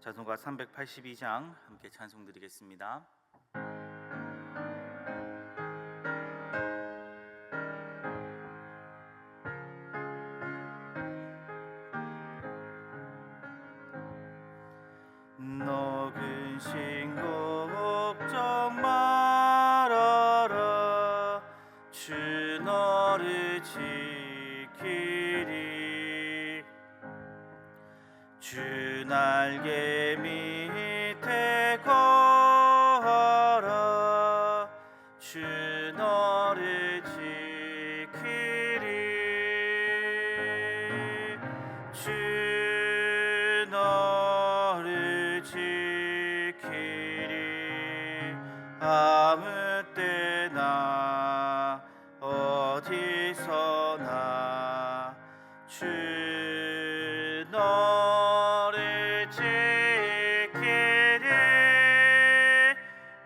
찬송가 382장 함께 찬송드리겠습니다. 너 근심 걱정 말아라. 주 너를 지키리. 주 날개 밑에 거하라. 주 너를 지키리. 주 너를 지키리. 아무 때나 어디서나 주 너를 지키리.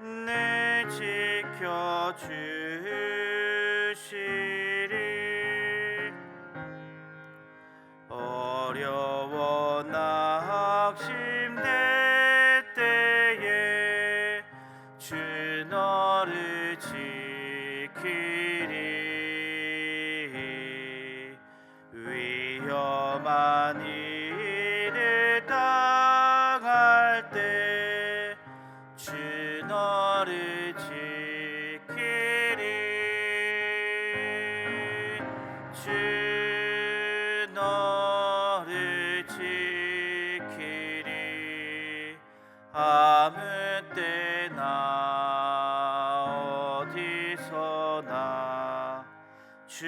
늘 지켜주시리. 어려워 낙심될 때에 주 너를 지키리. 위험한 일을 당할 때 주 너를 지키리. 주 너를 지키리. 아무 때나 어디서나 주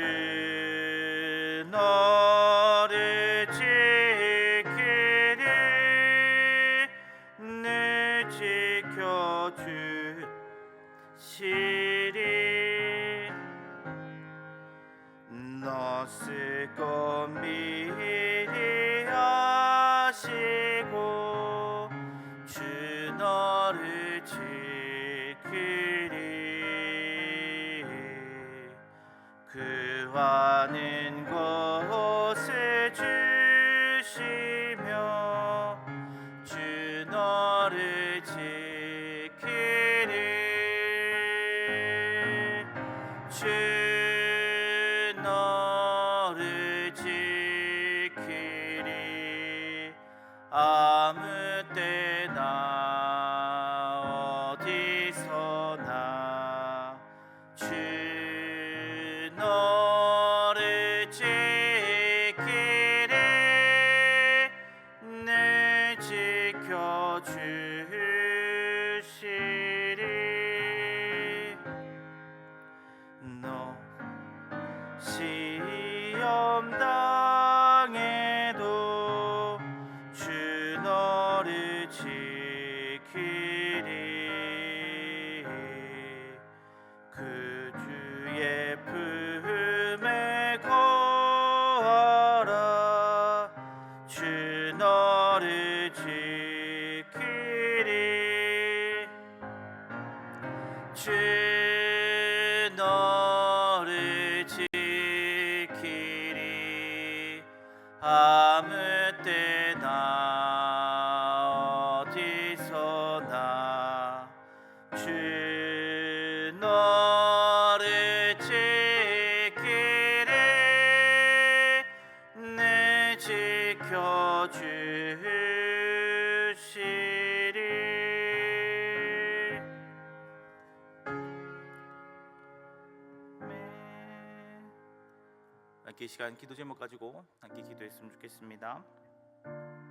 너를 지키리. 늘 지켜주시리. 너 쓸 것 미리 아시고 주 너를 지키리. 구하는 것을 주시며 주 너를 지키리. 주 너를 지키리. 아무 때나 어디서나 주 너를 지키리. 늘 지켜주시리. 너 시험 당해도 주 너를 지키리. 그 주의 품에 거하라. 주 너를 지키리. 주 너를 지키리. 아무 때나 어디서나 주 너를 지키리. 늘 지켜주시리. 함께 이 시간 기도 제목 가지고 함께 기도했으면 좋겠습니다.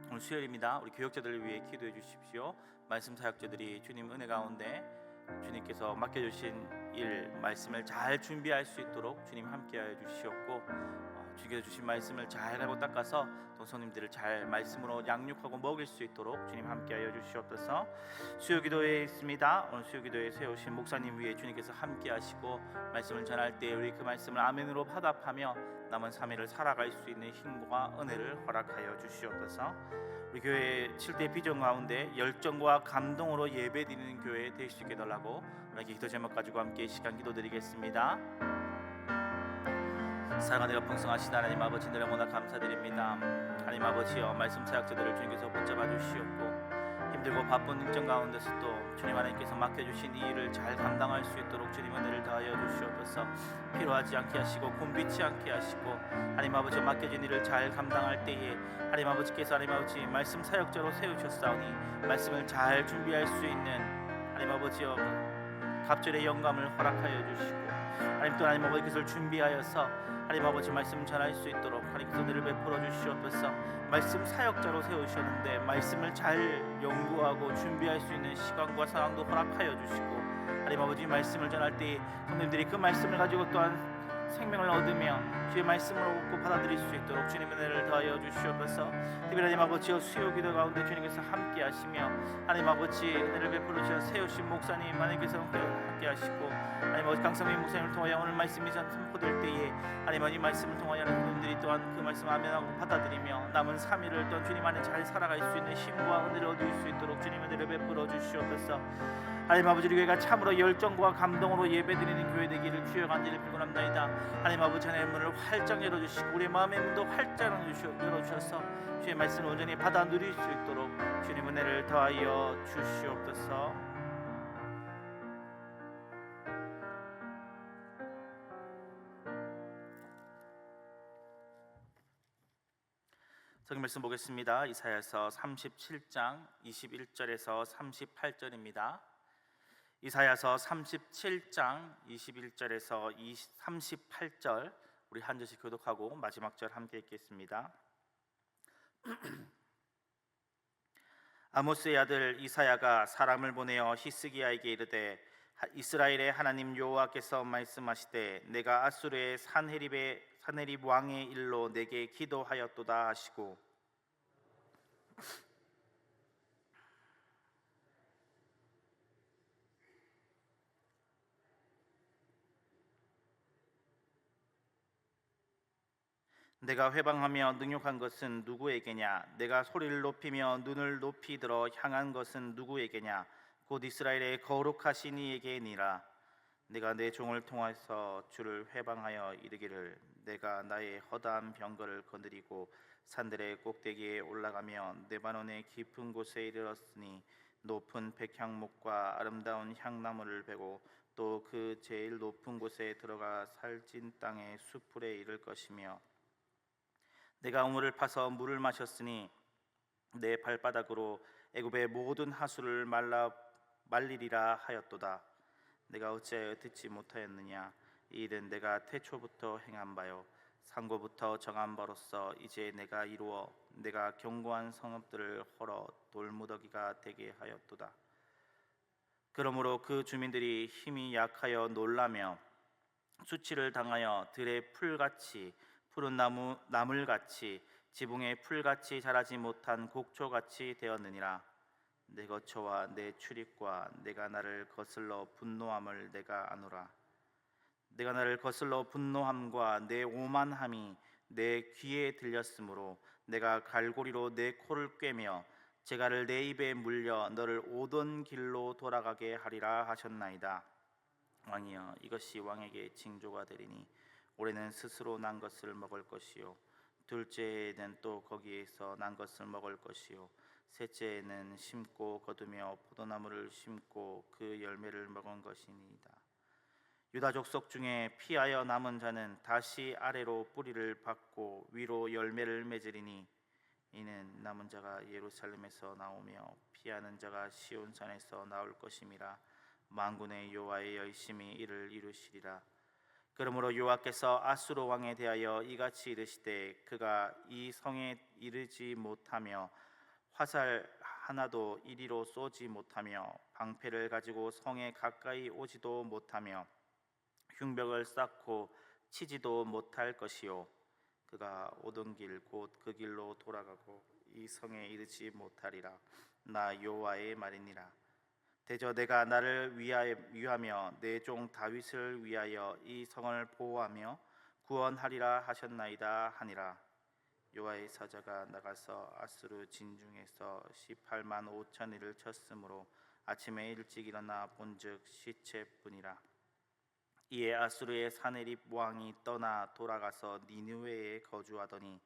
오늘 수요일입니다. 우리 교역자들을 위해 기도해 주십시오. 말씀 사역자들이 주님 은혜 가운데 주님께서 맡겨주신 일 말씀을 잘 준비할 수 있도록 주님 함께하여 주시옵고, 주께서 주신 말씀을 잘 하고 닦아서 또 손님들을 잘 말씀으로 양육하고 먹일 수 있도록 주님 함께하여 주시옵소서. 수요기도에 있습니다. 오늘 수요기도에 세우신 목사님 위에 주님께서 함께하시고 말씀을 전할 때 우리 그 말씀을 아멘으로 화답하며 남은 3일을 살아갈 수 있는 힘과 은혜를 허락하여 주시옵소서. 우리 교회 7대 비전 가운데 열정과 감동으로 예배드리는 교회 되실 수 있게 달라고 이렇게 기도 제목 가지고 함께 시간 기도드리겠습니다. 사랑하는 풍성하신 하나님 아버지, 너무나 감사드립니다. 하나님 아버지여, 말씀 사역자들을 주님께서 붙잡아 주시옵고 힘들고 바쁜 일정 가운데서도 주님 하나님께서 맡겨주신 이 일을 잘 감당할 수 있도록 주님 은혜를 더하여 주시옵소서. 피로하지 않게 하시고 곤비치 않게 하시고 하나님 아버지 맡겨진 일을 잘 감당할 때에 하나님 아버지께서 하나님 아버지 말씀 사역자로 세우셨사오니 말씀을 잘 준비할 수 있는 하나님 아버지여 갑절의 영감을 허락하여 주시고 하나님 또 하나님 아버지 그것을 준비하여서 하나님 아버지 말씀 전할 수 있도록 하나님께서 은혜를 베풀어 주시옵소서. 말씀 사역자로 세우셨는데 말씀을 잘 연구하고 준비할 수 있는 시간과 상황도 허락하여 주시고 하나님 아버지 말씀을 전할 때 성도님들이 그 말씀을 가지고 또한 생명을 얻으며 주의 말씀을 얻고 받아들일 수 있도록 주님의 은혜를 더하여 주시옵소서. 특별히 하나님 아버지여 수요 기도 가운데 주님께서 함께 하시며 하나님 아버지 은혜를 베풀어 주셔 세우신 목사님 하나님께서 함께 하시고 하나님 아버지 강성민 목사님을 통하여 오늘 말씀이 선포될 때에 하나님 아버지 말씀을 통하여 여러분들이 또한 그 말씀 아멘하고 받아들이며 남은 3일을 또한 주님 안에 잘 살아갈 수 있는 힘과 은혜를 얻을 수 있도록 주님의 은혜를 베풀어 주시옵소서. 하나님 아버지 우리 교회가 참으로 열정과 감동으로 예배드리는 교회 되기를 주여 간절히 빌곤합나이다. 하나님 아버지 하나님의 문을 활짝 열어주시고 우리 마음의 문도 활짝 열어주셔서 주의 말씀을 온전히 받아 누릴 수 있도록 주님 은혜를 더하여 주시옵소서. 성경 말씀 보겠습니다. 이사야서 37장 21절에서 38절입니다. 이사야서 37장 21절에서 38절 우리 한 절씩 교독하고 마지막 절 함께 읽겠습니다. 아모스의 아들 이사야가 사람을 보내어 히스기야에게 이르되 이스라엘의 하나님 여호와께서 말씀하시되 내가 아수르의 산헤립 왕의 일로 내게 기도하였도다 하시고 내가 회방하며 능욕한 것은 누구에게냐? 내가 소리를 높이며 눈을 높이 들어 향한 것은 누구에게냐? 곧 이스라엘의 거룩하신 이에게니라. 내가 내 종을 통해서 주를 회방하여 이르기를 내가 나의 허다한 병거를 거느리고 산들의 꼭대기에 올라가며 레바논의 깊은 곳에 이르렀으니 높은 백향목과 아름다운 향나무를 베고 또 그 제일 높은 곳에 들어가 살찐 땅의 수풀에 이를 것이며 내가 우물을 파서 물을 마셨으니 내 발바닥으로 애굽의 모든 하수를 말리리라 하였도다. 내가 어찌하여 듣지 못하였느냐? 이 일은 내가 태초부터 행한 바요 상고부터 정한 바로서 이제 내가 이루어 내가 견고한 성읍들을 헐어 돌무더기가 되게 하였도다. 그러므로 그 주민들이 힘이 약하여 놀라며 수치를 당하여 들의 풀같이 푸른 나물같이 지붕의 풀같이 자라지 못한 곡초같이 되었느니라. 내 거처와 내 출입과 내가 나를 거슬러 분노함을 내가 아노라. 내가 나를 거슬러 분노함과 내 오만함이 내 귀에 들렸으므로 내가 갈고리로 내 코를 꿰며 재갈을 내 입에 물려 너를 오던 길로 돌아가게 하리라 하셨나이다. 왕이여 이것이 왕에게 징조가 되리니 올해는 스스로 난 것을 먹을 것이요 둘째에는 또 거기에서 난 것을 먹을 것이요 셋째에는 심고 거두며 포도나무를 심고 그 열매를 먹은 것이니이다. 유다 족속 중에 피하여 남은 자는 다시 아래로 뿌리를 받고 위로 열매를 맺으리니 이는 남은 자가 예루살렘에서 나오며 피하는 자가 시온산에서 나올 것임이라. 만군의 여호와의 열심히 이를 이루시리라. 그러므로 여호와께서 아수르 왕에 대하여 이같이 이르시되 그가 이 성에 이르지 못하며 화살 하나도 이리로 쏘지 못하며 방패를 가지고 성에 가까이 오지도 못하며 흉벽을 쌓고 치지도 못할 것이요 그가 오던 길 곧 그 길로 돌아가고 이 성에 이르지 못하리라. 나 여호와의 말이니라. 대저 내가 나를 위하며 내 종 다윗을 위하여 이 성을 보호하며 구원하리라 하셨나이다 하니라. 여호와의 사자가 나가서 아수르 진중에서 18만 5천이를 쳤으므로 아침에 일찍 일어나 본즉 시체뿐이라. 이에 아수르의 산헤립 왕이 떠나 돌아가서 니느웨에 거주하더니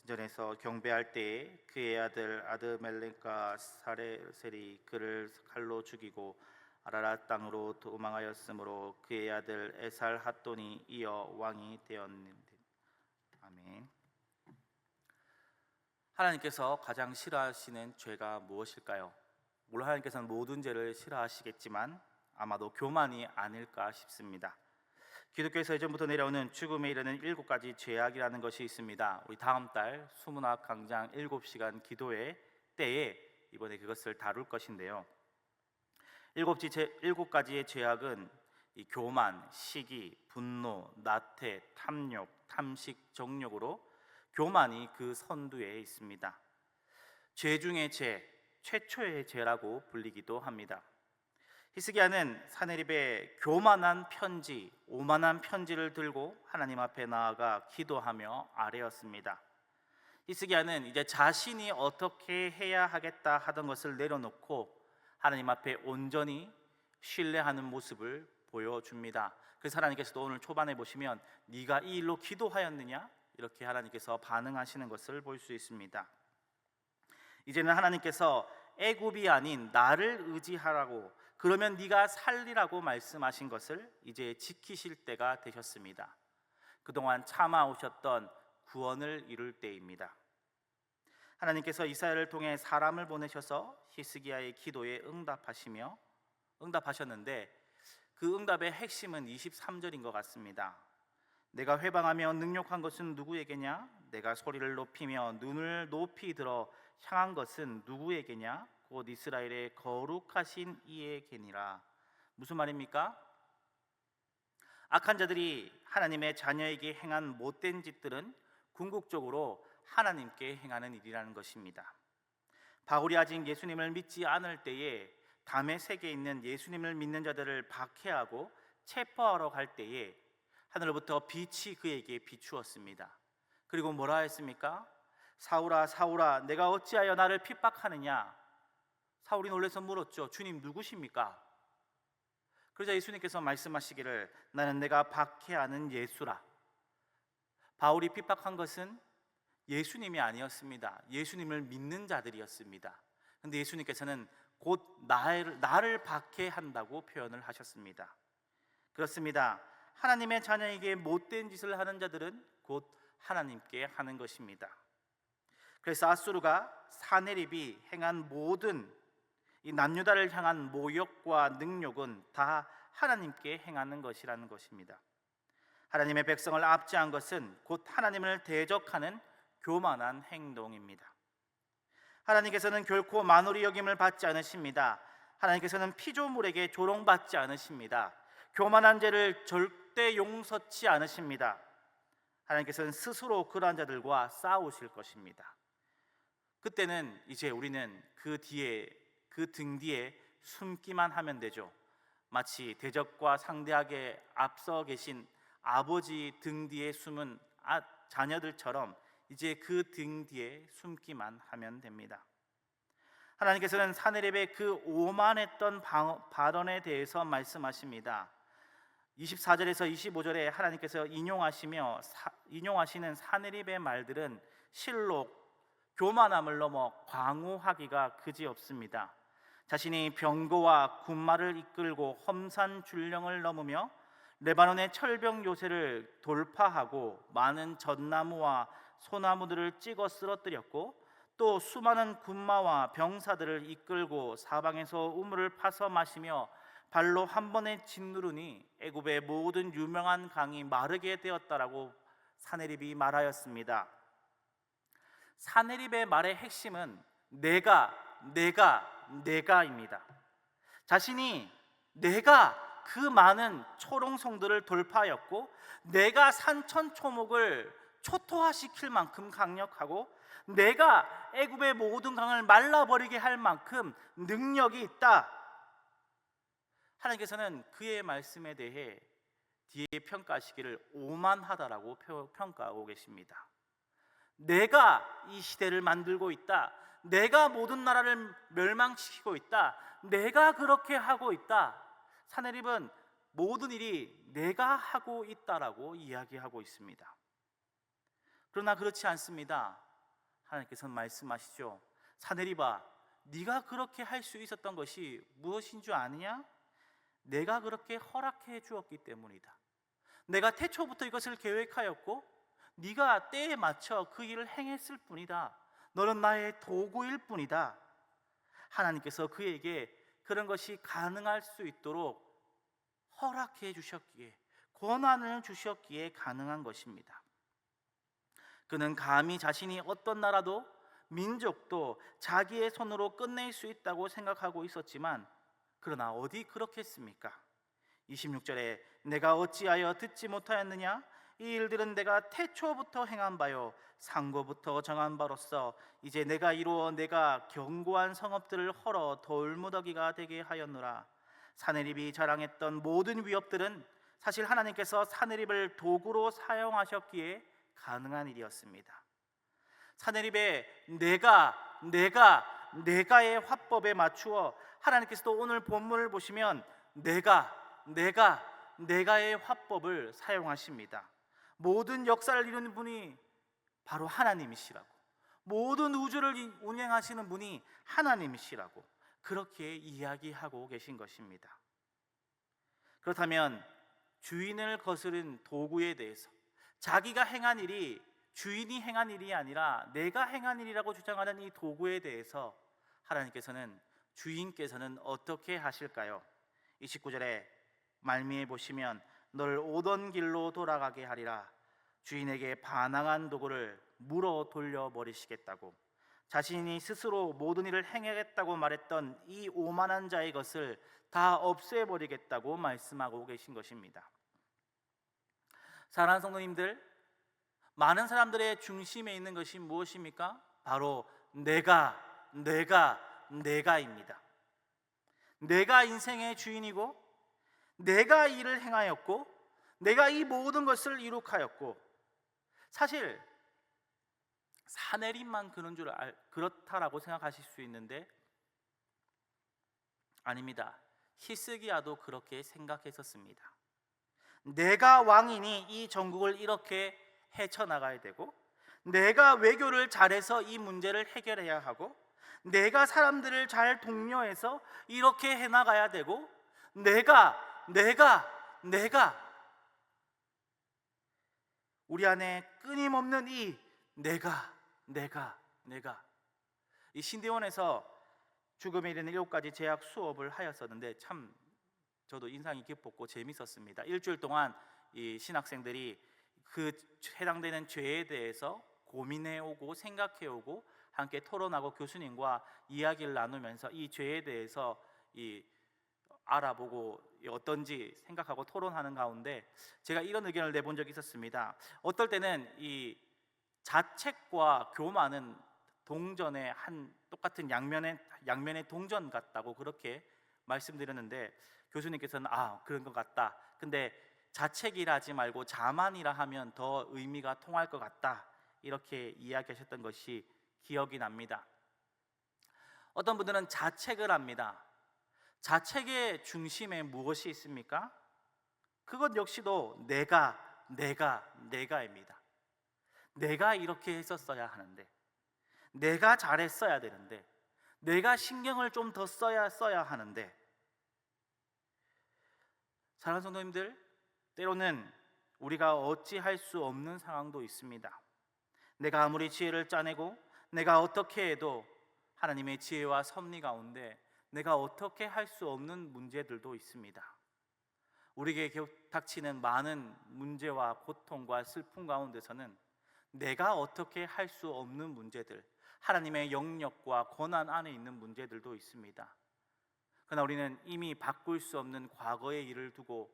진전에서 경배할 때에 그의 아들 아드멜렉과 사레셀이 그를 칼로 죽이고 아라랏 땅으로 도망하였으므로 그의 아들 에살핫돈이 이어 왕이 되었는데. 아멘. 하나님께서 가장 싫어하시는 죄가 무엇일까요? 물론 하나님께서는 모든 죄를 싫어하시겠지만 아마도 교만이 아닐까 싶습니다. 기독교에서 예전부터 내려오는 죽음에 이르는 7가지 죄악이라는 것이 있습니다. 우리 다음 달 수문학 강장 7시간 기도회 때에 이번에 그것을 다룰 것인데요. 7가지의 죄악은 이 교만, 시기, 분노, 나태, 탐욕, 탐식, 정욕으로 교만이 그 선두에 있습니다. 죄 중의 죄, 최초의 죄라고 불리기도 합니다. 히스기야는 사네립의 교만한 편지, 오만한 편지를 들고 하나님 앞에 나아가 기도하며 아뢰었습니다. 히스기야는 이제 자신이 어떻게 해야 하겠다 하던 것을 내려놓고 하나님 앞에 온전히 신뢰하는 모습을 보여줍니다. 그래서 하나님께서도 오늘 초반에 보시면 네가 이 일로 기도하였느냐? 이렇게 하나님께서 반응하시는 것을 볼 수 있습니다. 이제는 하나님께서 애굽이 아닌 나를 의지하라고, 그러면 네가 살리라고 말씀하신 것을 이제 지키실 때가 되셨습니다. 그동안 참아오셨던 구원을 이룰 때입니다. 하나님께서 이사야를 통해 사람을 보내셔서 히스기야의 기도에 응답하셨는데 그 응답의 핵심은 23절인 것 같습니다. 내가 회방하며 능욕한 것은 누구에게냐? 내가 소리를 높이며 눈을 높이 들어 향한 것은 누구에게냐? 곧 이스라엘의 거룩하신 이에게니라. 무슨 말입니까? 악한 자들이 하나님의 자녀에게 행한 못된 짓들은 궁극적으로 하나님께 행하는 일이라는 것입니다. 바울이 아직 예수님을 믿지 않을 때에 담의 세계에 있는 예수님을 믿는 자들을 박해하고 체포하러 갈 때에 하늘로부터 빛이 그에게 비추었습니다. 그리고 뭐라 했습니까? 사울아 사울아 내가 어찌하여 나를 핍박하느냐? 사울이 놀라서 물었죠. 주님 누구십니까? 그러자 예수님께서 말씀하시기를 나는 내가 박해하는 예수라. 바울이 핍박한 것은 예수님이 아니었습니다. 예수님을 믿는 자들이었습니다. 그런데 예수님께서는 곧 나를 박해한다고 표현을 하셨습니다. 그렇습니다. 하나님의 자녀에게 못된 짓을 하는 자들은 곧 하나님께 하는 것입니다. 그래서 아수르가 사네립이 행한 모든 이 남유다를 향한 모욕과 능욕은 다 하나님께 행하는 것이라는 것입니다. 하나님의 백성을 압제한 것은 곧 하나님을 대적하는 교만한 행동입니다. 하나님께서는 결코 만홀히 여김을 받지 않으십니다. 하나님께서는 피조물에게 조롱받지 않으십니다. 교만한 죄를 절대 용서치 않으십니다. 하나님께서는 스스로 그러한 자들과 싸우실 것입니다. 그때는 이제 우리는 그 등 뒤에 숨기만 하면 되죠. 마치 대적과 상대하게 앞서 계신 아버지 등 뒤에 숨은 자녀들처럼 이제 그 등 뒤에 숨기만 하면 됩니다. 하나님께서는 사네립의 그 오만했던 발언에 대해서 말씀하십니다. 24절에서 25절에 하나님께서 인용하시는 사네립의 말들은 실로 교만함을 넘어 광호하기가 그지없습니다. 자신이 병거와 군마를 이끌고 험산 줄령을 넘으며 레바논의 철벽 요새를 돌파하고 많은 전나무와 소나무들을 찍어 쓰러뜨렸고 또 수많은 군마와 병사들을 이끌고 사방에서 우물을 파서 마시며 발로 한 번에 짓누르니 애굽의 모든 유명한 강이 마르게 되었다라고 사네립이 말하였습니다. 사네립의 말의 핵심은 내가입니다. 자신이 내가 그 많은 초롱성들을 돌파하였고 내가 산천초목을 초토화시킬 만큼 강력하고 내가 애굽의 모든 강을 말라버리게 할 만큼 능력이 있다. 하나님께서는 그의 말씀에 대해 뒤에 평가하시기를 오만하다라고 평가하고 계십니다. 내가 이 시대를 만들고 있다. 내가 모든 나라를 멸망시키고 있다. 내가 그렇게 하고 있다. 사네립은 모든 일이 내가 하고 있다라고 이야기하고 있습니다. 그러나 그렇지 않습니다. 하나님께서는 말씀하시죠. 사내리바, 네가 그렇게 할 수 있었던 것이 무엇인 줄 아느냐? 내가 그렇게 허락해 주었기 때문이다. 내가 태초부터 이것을 계획하였고 네가 때에 맞춰 그 일을 행했을 뿐이다. 너는 나의 도구일 뿐이다. 하나님께서 그에게 그런 것이 가능할 수 있도록 허락해 주셨기에, 권한을 주셨기에 가능한 것입니다. 그는 감히 자신이 어떤 나라도 민족도 자기의 손으로 끝낼 수 있다고 생각하고 있었지만, 그러나 어디 그렇겠습니까? 26절에 내가 어찌하여 듣지 못하였느냐? 이 일들은 내가 태초부터 행한 바요 상고부터 정한 바로서 이제 내가 이루어 내가 견고한 성읍들을 헐어 돌무더기가 되게 하였노라. 사내립이 자랑했던 모든 위협들은 사실 하나님께서 사내립을 도구로 사용하셨기에 가능한 일이었습니다. 사내립의 내가의 화법에 맞추어 하나님께서도 오늘 본문을 보시면 내가의 화법을 사용하십니다. 모든 역사를 이루는 분이 바로 하나님이시라고, 모든 우주를 운행하시는 분이 하나님이시라고 그렇게 이야기하고 계신 것입니다. 그렇다면 주인을 거스른 도구에 대해서, 자기가 행한 일이 주인이 행한 일이 아니라 내가 행한 일이라고 주장하는 이 도구에 대해서 하나님께서는, 주인께서는 어떻게 하실까요? 29절에 말미에 보시면 너를 오던 길로 돌아가게 하리라. 주인에게 반항한 도구를 물어 돌려버리시겠다고, 자신이 스스로 모든 일을 행하겠다고 말했던 이 오만한 자의 것을 다 없애버리겠다고 말씀하고 계신 것입니다. 사랑하는 성도님들, 많은 사람들의 중심에 있는 것이 무엇입니까? 바로 내가입니다. 내가 인생의 주인이고, 내가 일을 행하였고, 내가 이 모든 것을 이룩하였고, 사실 사내립만 그렇다라고 생각하실 수 있는데 아닙니다. 히스기야도 그렇게 생각했었습니다. 내가 왕이니 이 전국을 이렇게 헤쳐나가야 되고, 내가 외교를 잘해서 이 문제를 해결해야 하고, 내가 사람들을 잘 독려해서 이렇게 해나가야 되고, 내가 우리 안에 끊임없는 이 내가 이 신대원에서 죽음에 이르는 7가지 제약 수업을 하였었는데 참 저도 인상이 깊었고 재밌었습니다. 일주일 동안 이 신학생들이 그 해당되는 죄에 대해서 고민해오고 생각해오고 함께 토론하고 교수님과 이야기를 나누면서 이 죄에 대해서 알아보고 어떤지 생각하고 토론하는 가운데 제가 이런 의견을 내본 적이 있었습니다. 어떨 때는 이 자책과 교만은 동전의 한 똑같은 양면의 동전 같다고 그렇게 말씀드렸는데, 교수님께서는 그런 것 같다, 근데 자책이라 하지 말고 자만이라 하면 더 의미가 통할 것 같다, 이렇게 이야기하셨던 것이 기억이 납니다. 어떤 분들은 자책을 합니다. 자책의 중심에 무엇이 있습니까? 그것 역시도 내가입니다. 내가 이렇게 했었어야 하는데, 내가 잘했어야 되는데, 내가 신경을 좀 더 써야 하는데. 사랑하는 성도님들, 때로는 우리가 어찌할 수 없는 상황도 있습니다. 내가 아무리 지혜를 짜내고 내가 어떻게 해도 하나님의 지혜와 섭리 가운데 내가 어떻게 할 수 없는 문제들도 있습니다. 우리에게 닥치는 많은 문제와 고통과 슬픔 가운데서는 내가 어떻게 할 수 없는 문제들, 하나님의 영역과 권한 안에 있는 문제들도 있습니다. 그러나 우리는 이미 바꿀 수 없는 과거의 일을 두고,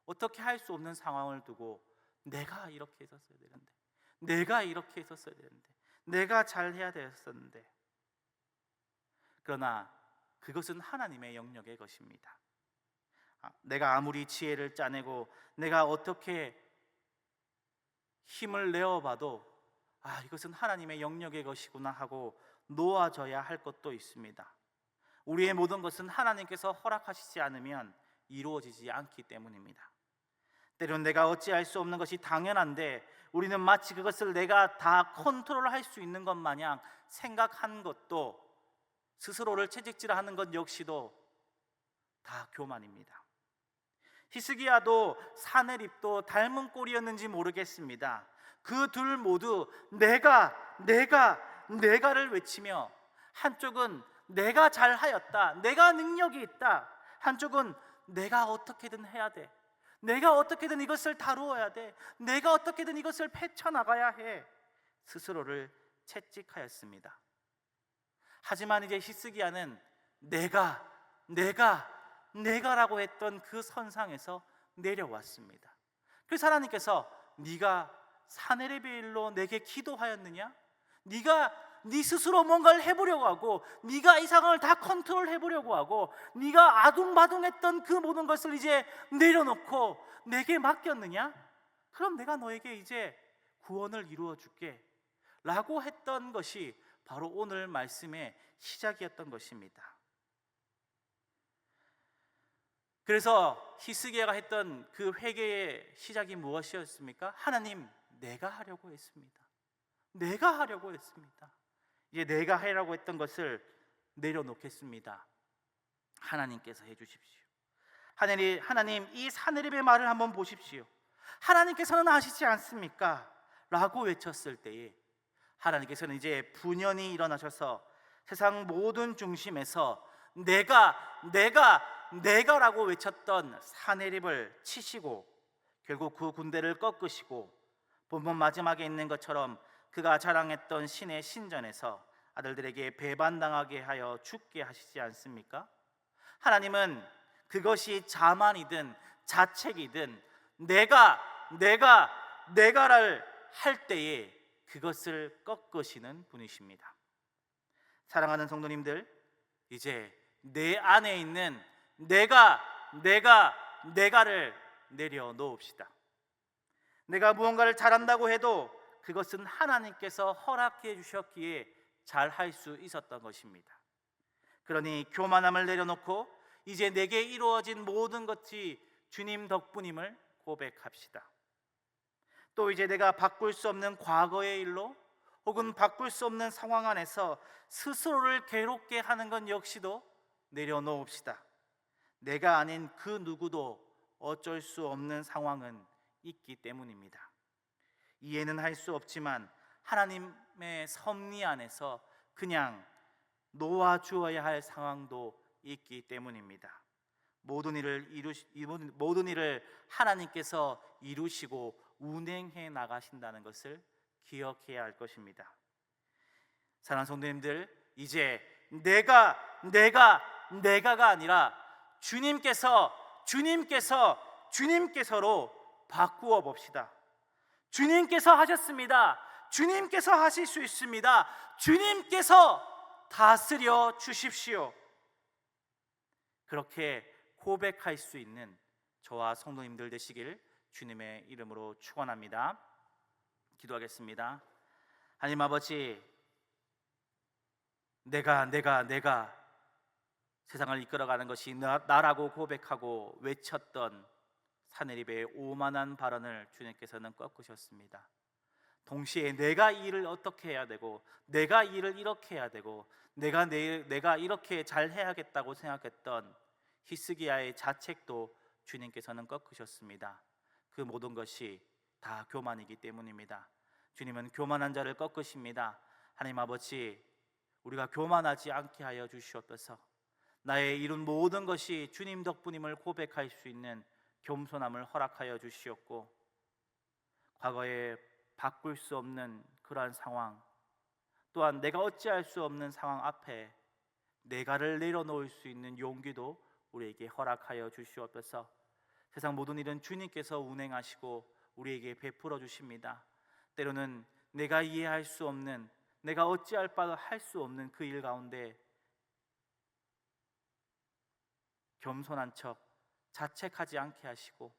어떻게 할 수 없는 상황을 두고 내가 이렇게 했었어야 되는데, 내가 이렇게 했었어야 되는데, 내가 잘해야 되었었는데. 그러나 그것은 하나님의 영역의 것입니다. 내가 아무리 지혜를 짜내고 내가 어떻게 힘을 내어봐도 이것은 하나님의 영역의 것이구나 하고 놓아져야 할 것도 있습니다. 우리의 모든 것은 하나님께서 허락하시지 않으면 이루어지지 않기 때문입니다. 때로는 내가 어찌할 수 없는 것이 당연한데 우리는 마치 그것을 내가 다 컨트롤할 수 있는 것 마냥 생각한 것도, 스스로를 채찍질하는 것 역시도 다 교만입니다. 히스기야도 사내립도 닮은 꼴이었는지 모르겠습니다. 그 둘 모두 내가를 외치며, 한쪽은 내가 잘하였다, 내가 능력이 있다, 한쪽은 내가 어떻게든 해야 돼, 내가 어떻게든 이것을 다루어야 돼, 내가 어떻게든 이것을 헤쳐나가야 해, 스스로를 채찍하였습니다. 하지만 이제 히스기야는 내가라고 했던 그 선상에서 내려왔습니다. 그래서 하나님께서 네가 사내립의 일로 내게 기도하였느냐? 네 스스로 뭔가를 해보려고 하고, 네가 이 상황을 다 컨트롤해보려고 하고, 네가 아둥바둥했던 그 모든 것을 이제 내려놓고 내게 맡겼느냐? 그럼 내가 너에게 이제 구원을 이루어 줄게 라고 했던 것이 바로 오늘 말씀의 시작이었던 것입니다. 그래서 히스기야가 했던 그 회개의 시작이 무엇이었습니까? 하나님, 내가 하려고 했습니다. 이제 내가 하려고 했던 것을 내려놓겠습니다. 하나님께서 해주십시오. 하나님, 이 사내립의 말을 한번 보십시오. 하나님께서는 아시지 않습니까? 라고 외쳤을 때에 하나님께서는 이제 분연히 일어나셔서 세상 모든 중심에서 내가라고 외쳤던 사내립을 치시고 결국 그 군대를 꺾으시고, 본문 마지막에 있는 것처럼 그가 자랑했던 신의 신전에서 아들들에게 배반당하게 하여 죽게 하시지 않습니까? 하나님은 그것이 자만이든 자책이든 내가를 할 때에 그것을 꺾으시는 분이십니다. 사랑하는 성도님들, 이제 내 안에 있는 내가를 내려놓읍시다. 내가 무언가를 잘한다고 해도 그것은 하나님께서 허락해 주셨기에 잘할 수 있었던 것입니다. 그러니 교만함을 내려놓고 이제 내게 이루어진 모든 것이 주님 덕분임을 고백합시다. 또 이제 내가 바꿀 수 없는 과거의 일로 혹은 바꿀 수 없는 상황 안에서 스스로를 괴롭게 하는 것 역시도 내려놓읍시다. 내가 아닌 그 누구도 어쩔 수 없는 상황은 있기 때문입니다. 이해는 할 수 없지만 하나님의 섭리 안에서 그냥 놓아주어야 할 상황도 있기 때문입니다. 모든 일을 하나님께서 이루시고 운행해 나가신다는 것을 기억해야 할 것입니다. 사랑하는 성도님들, 이제 내가가 아니라 주님께서로 바꾸어 봅시다. 주님께서 하셨습니다. 주님께서 하실 수 있습니다. 주님께서 다스려 주십시오. 그렇게 고백할 수 있는 저와 성도님들 되시길 주님의 이름으로 축원합니다. 기도하겠습니다. 하나님 아버지, 내가 세상을 이끌어가는 것이 나라고 고백하고 외쳤던 사내립의 오만한 발언을 주님께서는 꺾으셨습니다. 동시에 내가 이 일을 어떻게 해야 되고, 내가 이 일을 이렇게 해야 되고, 내가 이렇게 잘 해야겠다고 생각했던 히스기야의 자책도 주님께서는 꺾으셨습니다. 그 모든 것이 다 교만이기 때문입니다. 주님은 교만한 자를 꺾으십니다. 하나님 아버지, 우리가 교만하지 않게 하여 주시옵소서. 나의 이룬 모든 것이 주님 덕분임을 고백할 수 있는 겸손함을 허락하여 주시옵고, 과거에 바꿀 수 없는 그러한 상황, 또한 내가 어찌할 수 없는 상황 앞에 내가를 내려놓을 수 있는 용기도 우리에게 허락하여 주시옵소서. 세상 모든 일은 주님께서 운행하시고 우리에게 베풀어 주십니다. 때로는 내가 이해할 수 없는, 내가 어찌할 바도 할 수 없는 그 일 가운데 겸손한 척 자책하지 않게 하시고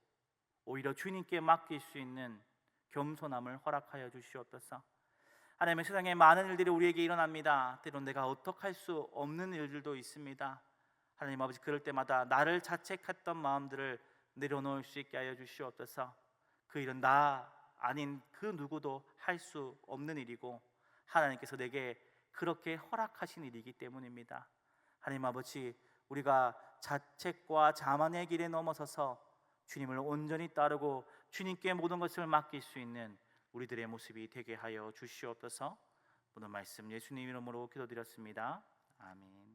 오히려 주님께 맡길 수 있는 겸손함을 허락하여 주시옵소서. 하나님의 세상에 많은 일들이 우리에게 일어납니다. 때로는 내가 어떻게 할 수 없는 일들도 있습니다. 하나님 아버지, 그럴 때마다 나를 자책했던 마음들을 내려놓을 수 있게 하여 주시옵소서. 그 일은 나 아닌 그 누구도 할 수 없는 일이고 하나님께서 내게 그렇게 허락하신 일이기 때문입니다. 하나님 아버지, 우리가 자책과 자만의 길에 넘어서서 주님을 온전히 따르고 주님께 모든 것을 맡길 수 있는 우리들의 모습이 되게 하여 주시옵소서. 오늘 말씀 예수님 이름으로 기도드렸습니다. 아멘.